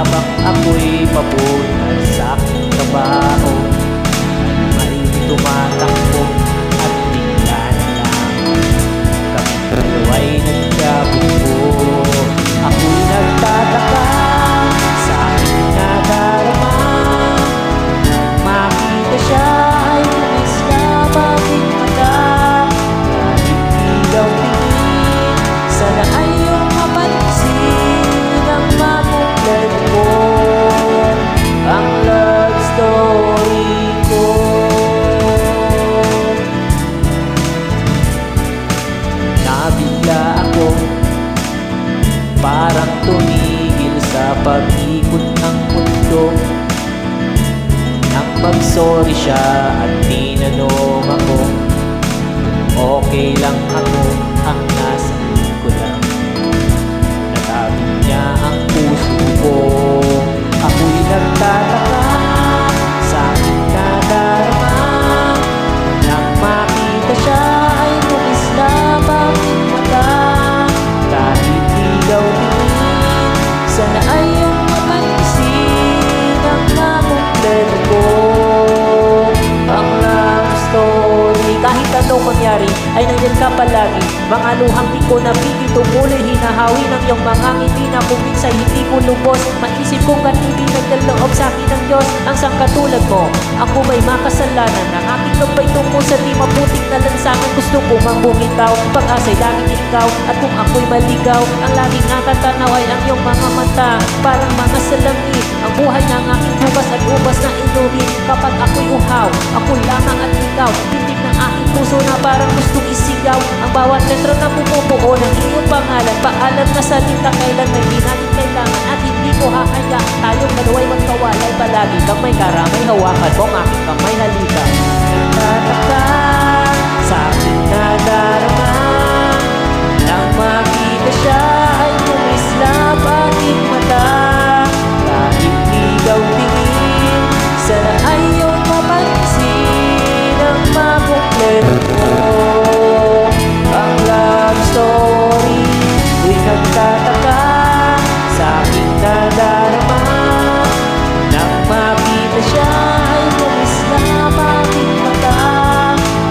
habang ako'y papunta sa aking trabaho. May tumatakbo at bigla na lang kami dalawa'y nagkabuo. Ako'y nagtataka sa aking nadarama. Makita siya ay tumis na bakit mata. Kahit di daw tingin, sana ay iyong mapansin ang makulat ko, ang love story ko. Nabigla ako, parang tumigil sa pag-ikot ng mundo. Nang mag-sorry siya at tinanong ako, okay lang ako, ang nasa ko lang. Natabig niya ang puso ko. Ako'y nagtataka sa aking nadarama. Nang makita siya ay tumis na bakit mata. Kahit di daw tingin, sana ay iyong mapansin ang makumpleto ko, ang love story. Kahit anong mangyari ay nandiyan ka palagi. Mga luhang di ko napigil tumuloy, hinahawi ng iyong mga ngiti na kung minsan hindi ko lubos. Maisip kong ganiti naglaloob sa akin ng Diyos ang sangkatulad mo. Ako ba'y makasalanan ng aking gabay tungkol sa di mabuting na lansangan? Gusto ko mang bumitaw, pag-asa'y laging ikaw. At kung ako'y maligaw, ang laging nakatanaw ay ang iyong mga mata. Parang mga salamin, ang buhay ng aking bukas at ubas na inumin. Kapag ako'y uhaw, ako lamang at ikaw. Tindig ng aking puso na parang gustong isigaw. Ang bawat letra na bumubuo ng iyong pangalan. Paalam na sa tinta kailan may di natin kailangan. At hindi ko hahaya, tayong dalawa'y magkawalay. Palagi kang may karamay, hawakan mo ang aking kamay, halika. Nagtataka sa aking nadarama. Nang makita siya ay tumislap aking mata. Kahit di daw tingin, sana ay iyong mapansin ang makumpleto ko, ang love story. Ako'y nagtataka sa aking nadarama. Nang makita siya ay tumislap aking mata.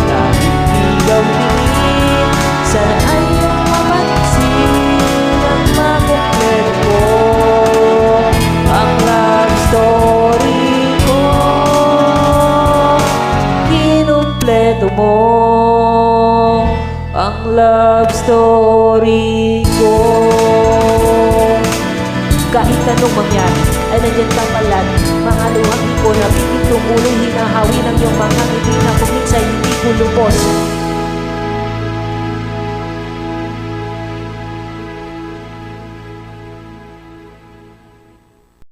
Kahit di daw tingin, sana ay iyong mapansin ang makumpleto ko, ang love story ko. Kinumpleto mo ang love story ko. Kahit anong mangyari ay nandiyan ka palagi. Mga luhang di ko napigil tumuloy, hinahawi ng iyong mga ngiti na kung minsan hindi ko lubos.